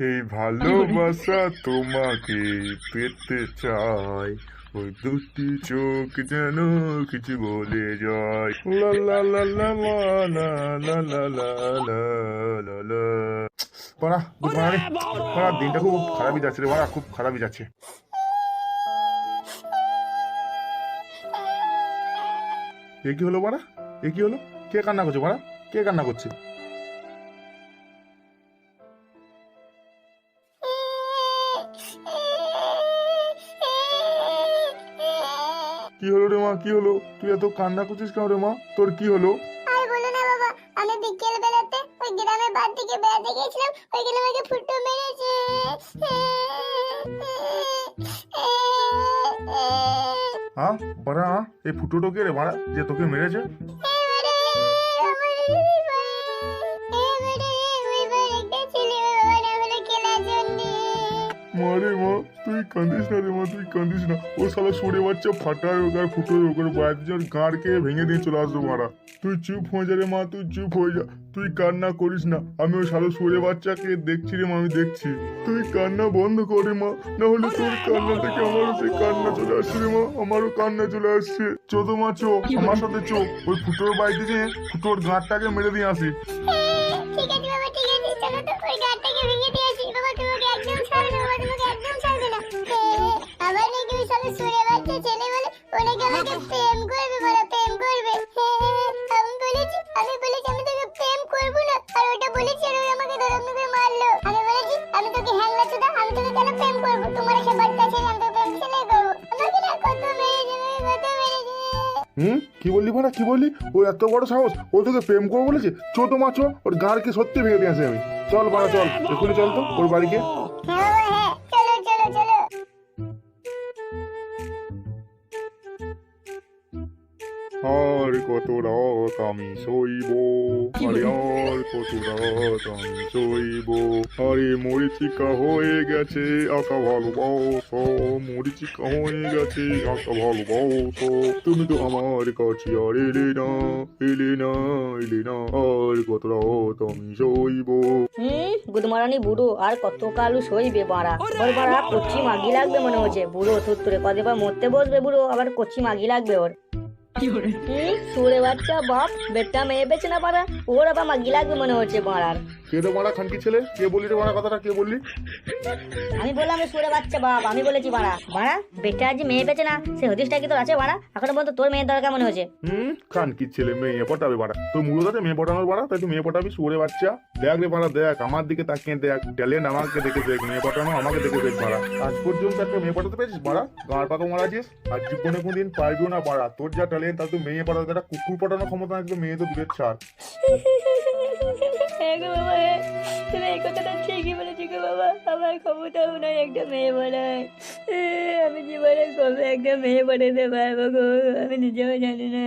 এই ভালোবাসা তোমাকে পেতে চাই, ওই দুটি চোখ যেন কিছু বলে যায়, লা লা লা লা লা লা লা লা লা লা লা। বাড়া বাড়া দিনটা খুব খারাপই যাচ্ছে রে বাড়া, খুব খারাপই যাচ্ছে। এ কি হলো বাড়া, এ কি হলো? কে কান্না করছে বাড়া, কে কান্না করছে? কি হলো রে মা, কি হলো? তুই এত কান্না করছিস কেন রে মা? তোর কি হলো? আর বলো না বাবা, আমি বিকেল বেলাতে ওই গ্রামের বাড়ি থেকে বেড়াতে গেছিলাম, ওইখানে আমাকে ফুটো মেরেছে। হ্যাঁ বাড়া, এই ফুটোটো কে রে বাড়া যে তোকে মেরেছে? মারে মা, তুই কাঁদিস না রে মা, তুই কাঁদিস না। ও শালা সরে বাচ্চা ফাটায় ওকে আর ফুটোয় ওকে বাড়িতে যাওয়ার গাঁড় খেয়ে ভেঙে দিয়ে চলে আসবো মারা। তুই চুপ হয়ে যা রে মা, তুই চুপ হয়ে যা, তুই কান্না করিস না। আমি ওই শালা সরে বাচ্চাকে দেখছি রে মা, আমি দেখছি। তুই কান্না বন্ধ কর রে মা, না হলে তোর কান্না থেকে আমারও সে কান্না চলে আসছে রে মা, আমারও কান্না চলে আসছে। চো তো মা চো, আমার সাথে চো, ওই ফুটোর বাড়িতে যেয়ে ফুটোর গাঁটটাকে মেরে দিয়ে আসি। ঠিক আছে বাবা, ঠিক আছে, চলো তো ওই গাড়টাকে ভেঙে দিয়ে আসি। বাবা তোমাকে একদম ছাড়বে না, বাবা তোমাকে একদম ছাড়বে না। আবার নাকি ওই শালা সুরে বাচ্চা ছেলে বলে ওনাকে আমাকে প্রেম করবে, বলে প্রেম করবে। আমি বলেছি আমি তোকে প্রেম করবো না, আর ওটা বলেছি আর ওই আমাকে ধরম করে মারলো। আমি বলেছি আমি তোকে হ্যাংলা চোদা, আমি তোকে কেন প্রেম করবো? তোমার এসে বাচ্চা ছেলে আমি তোকে প্রেম ছেলে করবো? আমাকে না কত মেরেছে, কত মেরেছে। কি বললি ভাড়া, কি বললি? ও এত বড় সাহস, ও তোকে প্রেম করবো বলেছে? চো তো মা চো, ওর গাঁড়কে সত্যি ভেঙে দিয়ে আসি আমি। চল ভাড়া চল, এক্ষুনি চল তো ওর বাড়িকে। হ্যাঁ বাবা, হ্যাঁ, চলো চলো চলো। আর কত রাত আমি শোইব, আরে আর কত রাত আমি শোইব, আরে মরিচিকা হয়ে গেছে আঁকা ভালোবাসা, মরিচিকা হয়ে গেছে আঁকা ভালোবাসা, তুমি তো আমার কাছে আর এলে না, এলে না, এলে না, আর কত রাত আমি শোইব। গুদমারানি বুড়ো আর কত কালু সইবে বাড়া, ওর বাড়া কচি মাগি লাগবে মনে হচ্ছে। বুড়ো থুত্তুরে কদে বা মরতে বসবে বুড়ো, আবার কচি মাগি লাগবে ওর। সুরে বাচ্চা বাপ বেটা মেয়ে বেছে না পারা, ওর আবার মাগি লাগবে মনে হচ্ছে বাড়ার। কে রে মারা খানকি ছেলে, কে বললি রে মারা কথাটা, কে বললি? আমি বললাম সুরে বাচ্চা বাপ, আমি বলেছি বাড়া। বাড়া বেটা আজ মেয়ে বেছে না, সে হদিসটা কি তোর আছে বাড়া? এখনো পর্যন্ত তোর মেয়ের দরকার মনে হচ্ছে। খানকির ছেলে মেয়ে পটাবে বাড়া, তোর মূলত আছে মেয়ে পটানোর বাড়া, তাই তুই মেয়ে পটাবি সুরে বাচ্চা। দেখ রে বাড়া দেখ, আমার দিকে তাকিয়ে দেখ, ট্যালেন্ট আমাকে দেখে দেখ, মেয়ে পটানো আমাকে দেখে দেখ বাড়া। আজ পর্যন্ত একটা মেয়ে পটাতে পেরেছিস বাড়া? গাঁড় পাকা মারাছিস, আর জীবনে কোনদিন পারবিও না বাড়া। তোর যা ট্যালেন্ট তা তুই মেয়ে পটাতে, একটা কুকুর পটানোর ক্ষমতা নাকি মেয়ে তো দূরের ছাড়। হ্যাঁ গো বাবা, হ্যাঁ তুমি এই কথাটা ঠিকই বলেছি গো বাবা, আমার ক্ষমতাও নাই একটা মেয়ে বানায়। আমি জীবনে কবে একটা মেয়ে বানাতে পারবো গো, আমি নিজেও জানি না।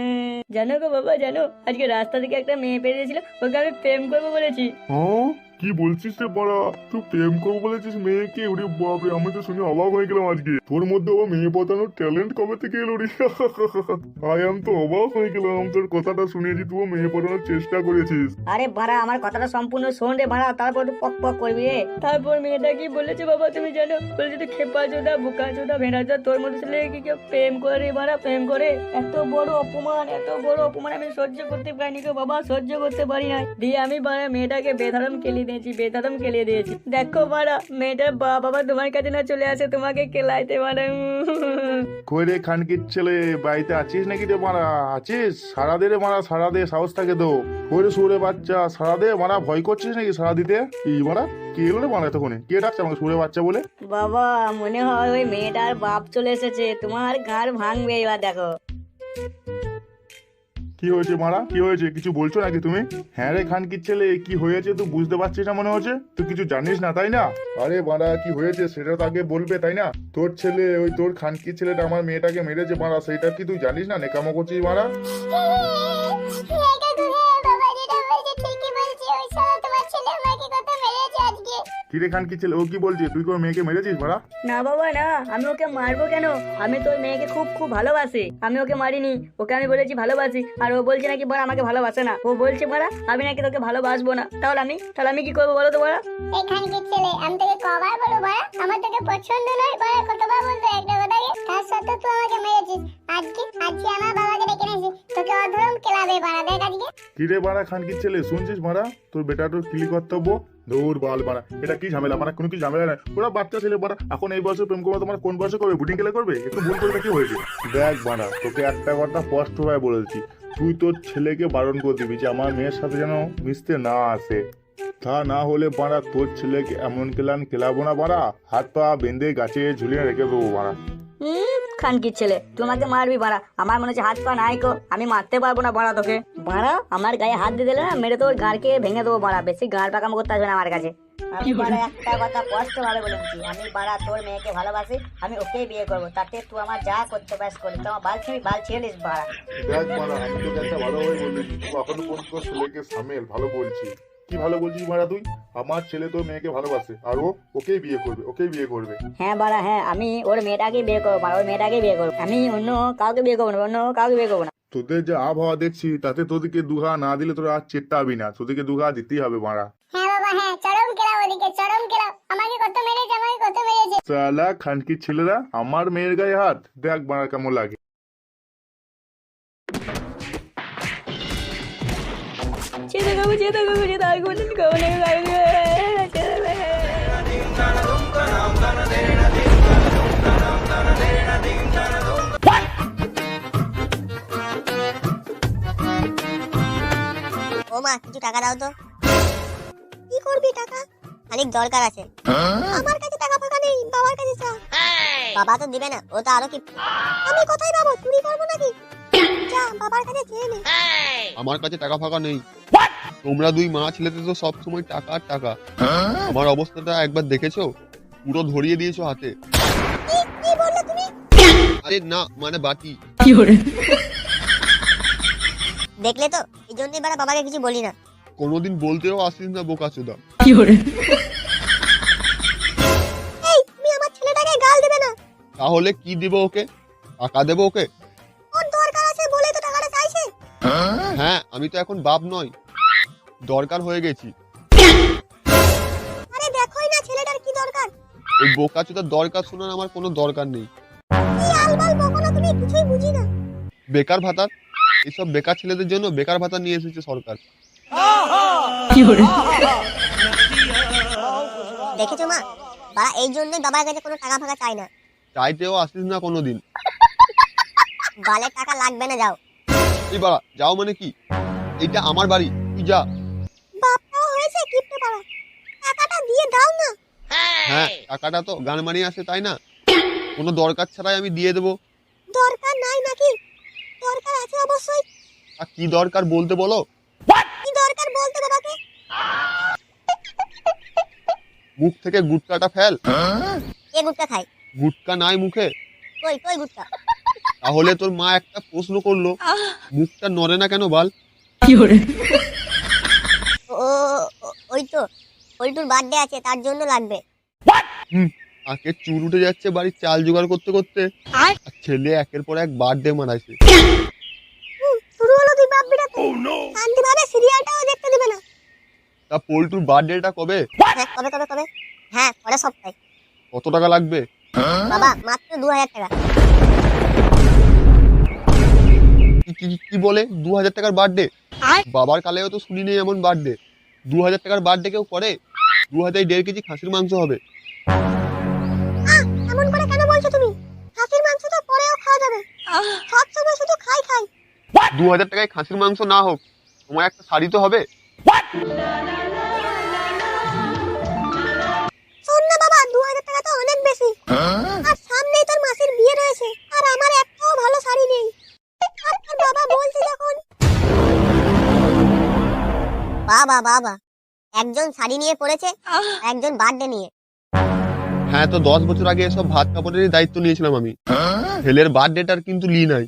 জানো গো বাবা, জানো আজকে রাস্তা থেকে একটা মেয়ে পেরিয়েছিল, ওকে আমি প্রেম করবো বলেছি। হ্যাঁ কি বলছিস রে বাড়া, তুই প্রেম করবো বলেছিস মেয়েকে? ওরে বাপরে, আমি তো শুনে অবাক হয়ে গেলাম আজকে। তোর মধ্যে আবার মেয়ে পটানোর ট্যালেন্ট কবে থেকে এলো রে? আই আম তো অবাক হয়ে গেলাম তোর কথাটা শুনেছি, তুই মেয়ে পটানোর চেষ্টা করেছিস। আরে বাড়া আমার কথাটা সম্পূর্ণ শোন রে বাড়া, তারপর তুই পক পক করবি রে। তারপর মেয়েটা কি বলেছে বাবা তুমি জানো? বলেছে তুই খেপা চোদা বোকা চোদা ভেড়া চোদা, তোর মধ্যে ছেলে কি কেউ প্রেম করে বাড়া, প্রেম করে? এত বড় অপমান, এত বড় অপমান আমি সহ্য করতে পারিনি গো বাবা, সহ্য করতে পারি না। দিয়ে আমি বাড়া মেয়েটাকে বেধরম কেলিয়ে দিয়েছি, বেধরম কেলিয়ে দিয়েছি। দেখো বাড়া মেয়েটার বাবা তোমার কাছে না চলে আসে তোমাকে কেলাইতে পারে। কই রে খানকির ছেলে, বাড়িতে আছিস নাকি রে মারা? আছিস? সারা দে রে মারা, সারা দে, সাহস থাকে তো। কই রে সুরে বাচ্চা, সারা দে মারা, ভয় করছিস নাকি সারা দিতে? এই মারা কে এলো রে মারা এতক্ষণে? কে ডাকছে আমাকে সুরে বাচ্চা বলে? বাবা মনে হয় ওই মেয়েটার বাপ চলে এসেছে, তোমার ঘাড় ভাঙবে এবার দেখো। কি হয়েছে মারা, কি হয়েছে? কিছু বলছো নাকি তুমি? হ্যাঁ রে খানকির ছেলে, কি হয়েছে তুই বুঝতে পারছিস না মনে হচ্ছে? তুই কিছু জানিস না তাই না? আরে মারা কি হয়েছে সেটা তো আগে বলবে তাই না? তোর ছেলে, ওই তোর খানকির ছেলেটা আমার মেয়েটাকে মেরেছে মারা, সেটা কি তুই জানিস না? নেকামো করছিস মারা? বাবা যেটা বলছে ঠিকই বলছে, ওই শালা তোমার ছেলে আমাকে কত মেরেছে আজকে। কি কিরে খান কি ছেলে, ও কি বলছে? তুই কোনো মেয়েকে মেরেছিস বাড়া? না বাবা না, আমি ওকে মারবো কেন? আমি তোর মেয়েকে খুব খুব ভালোবাসি, আমি ওকে মারিনি। ওকে আমি বলেছি ভালোবাসি, আর ও বলছে নাকি বড় আমাকে ভালোবাসে না। ও বলছে বড়া আমি নাকি তোকে ভালোবাসবো না। তাহলে আমি কি করবো বলো তো বড়া? এখানকার ছেলে, আমি তোকে কবার বলবো বড়া আমার তোকে পছন্দ নয় বড়া, কতবার বলবো একটা কথা কি? তার সত্ত্বেও তুই আমাকে মেরেছিস। আজকে আমার বাবাকে ডেকে এনেছি তোকে অধরম কেলাবে বড়া, দেখ আজকে। কিরে বাড়া খান কি ছেলে, শুনছিস বাড়া? তোর বেটাটোর কিলি কর্তব্য দৌড় বাল বাড়া, এটা কি ঝামেলা? মানে কোনো কি ঝামেলা নাই, ওরা বাচ্চা ছেলে বাড়া। এখন এই বয়সে প্রেম করবো, তোমার কোন বয়সে করবে? বুটিং খেলে করবে? একটু ভুল করবে কি হয়েছে? দেখ বাড়া, তোকে একটা কথা স্পষ্ট ভাবে বলেছি, তুই তোর ছেলেকে বারণ করে দিবি যে আমার মেয়ের সাথে যেন মিশতে না আসে। তা না হলে বাড়া তোর ছেলেকে এমন খেলাবো না বাড়া, হাত পা বেঁধে গাছে ঝুলিয়ে রেখে দেবো বাড়া। খানকির ছেলে, তুই আমাকে মারবি বাড়া? আমার মনে হচ্ছে হাত পা নাই কো, আমি মারতে পারবো না বাড়া তোকে। বাড়া আমার গায়ে হাত দিয়ে দিলে না, মেরে তোর গাড়কে ভেঙে দেবো বাড়া। বেশি গাড় পাকাম করতে আসবে না আমার কাছে। আমি বাড়া একটা কথা স্পষ্ট ভাবে বলেছি, আমি বাড়া তোর মেয়েকে ভালোবাসি, আমি ওকেই বিয়ে করবো। তাতে তুই আমার যা করতে পারিস করিস, তো আমার বাল ছেড়ে দিস বাড়া। দেখ বাড়া, আমি তোকে একটা ভালোভাবে বলেছি, তুই এখনো পর্যন্ত ছেলেকে সামেল ভালো বলছি। কি ভালো বলছিস বাড়া তুই? আমার ছেলে তোর মেয়েকে ভালোবাসে, আর ও ওকেই বিয়ে করবে। হ্যাঁ বাড়া হ্যাঁ, আমি ওর মেয়েটাকে বিয়ে করবো বাড়া, ওর মেয়েটাকে বিয়ে করবো। আমি অন্য কাউকে বিয়ে করবো না। তোদের যে আবহাওয়া দেখছি, তাতে তোদেরকে দুঘা না দিলে তোরা আর চেট্টাবি না, তোদেরকে দুঘা দিতেই হবে বাড়া। হ্যাঁ বাবা হ্যাঁ, চরম কেলাও ওদিকে, চরম কেলাও। আমাকে কত মেরেছে। সালা খানকির ছেলেরা আমার মেয়ের গায়ে হাত, দেখ বাড়া কেমন লাগে। ও মা, কিছু টাকা দাও তো। কি করবি টাকা? খানিক দরকার আছে। আমার কাছে টাকা ফাঁকা নেই, বাবার কাছে চা। বাবা তো দিবে না, ও তো আরো কি। আমি কোথায় পাবো? চুরি করবো নাকি? যা বাবার কাছে চেয়ে নে। আমার কাছে টাকা ফাঁকা নেই। তোমরা দুই মা ছেলেতে তো সব সময় টাকা আর টাকা। আমার অবস্থাটা একবার দেখেছো? পুরো ধরিয়ে দিয়েছো হাতে। কি বললে তুমি? আরে না, মানে বাটি। দেখলে তো, এই জন্যই বাবা বাবাকে কিছু বলি না। কোনোদিন বলতেও আসিস না বোকাচোদা। এই তুমি আমার ছেলেটাকে গাল দেবে না। তাহলে কি দিব ওকে? টাকা দেবো ওকে? ওর দরকার আছে বলেই তো টাকাটা চাইছে। হ্যাঁ, আমি তো এখন বাপ নই, দরকার হয়ে গেছি। আরে দেখোই না ছেলেটার কি দরকার। ওই বোকাচোদার দরকার শোনার আমার কোনো দরকার নেই। কি আলবাল বকো না তুমি, কিছুই বুঝি না। বেকার ভাতা, এইসব বেকার ছেলেদের জন্য বেকার ভাতা নিয়ে এসেছে সরকার। দেখেছো মা, বাবা এই জন্যই বাবার কাছে কোনো টাকা ফাঁকা চাই না। চাইতেও আসিস না কোনোদিন। বালের টাকা লাগবে না, যাও। এই বাড়া, যাও মানে কি? এইটা আমার বাড়ি, তুই যা। বাপটাও হয়েছে কিপটে পাড়া, টাকাটা দিয়ে দাও না। হ্যাঁ, টাকাটা তো গান মারিয়ে আসে তাই না? কোনো দরকার ছাড়াই আমি দিয়ে দেবো। দরকার নাই নাকি? দরকার আছে অবশ্যই। আর কি দরকার বলতে বলো? কি দরকার বলতে বাবাকে? মুখ থেকে গুটকাটা ফেল। কে গুটকা খায়? গুটকা নাই মুখে? কই গুটকা? তাহলে তোর মা একটা প্রশ্ন করলো, মুখটা নড়ে না কেন বল? ও ওই তো পল্টুর বার্থডে আছে, তার জন্য লাগবে। আকে চুল উঠে যাচ্ছে বাড়ির চাল জোগাড় করতে করতে, আর ছেলে একের পর এক বার্থডে মানাইছে। শুরু হলো দুই বাপ বেটা। শান্তিভাবে সিরিয়ালটাও দেখতে দিবে না। তা পল্টুর বার্থডেটা কবে? হ্যাঁ কবে? হ্যাঁ পরের সপ্তাহে। কত টাকা লাগবে? বাবা মাত্র 2000 টাকা। কি বলে 2000 টাকার বার্থডে? বাবার কালেও তো শুনি নেই এমন বার্থডে। 2000 টাকার বার্থডে কেউ করে? 2000 1.5 কেজি খাসির মাংস হবে। এমন করে কেন বলছো তুমি? খাসির মাংস তো পরেও খাওয়া যাবে, সব সময় শুধু খাই। 2000 টাকায় খাসির মাংস না হোক, তোমার একটা শাড়ি তো হবে। শোন না বাবা, 2000 টাকা তো অনেক বেশি। আর সামনেই তোর মাসির বিয়ে রয়েছে, আর আমার একটাও ভালো শাড়ি নেই। আর তোর বাবা বলছে যখন। বাবা একজন শাড়ি নিয়ে পড়েছে, একজন বার্থডে নিয়ে। হ্যাঁ, তো 10 বছর আগে এসব ভাত কাপড়ের দায়িত্ব নিয়েছিলাম আমি। ছেলের বার্থডেটার কিন্তু লি নাই।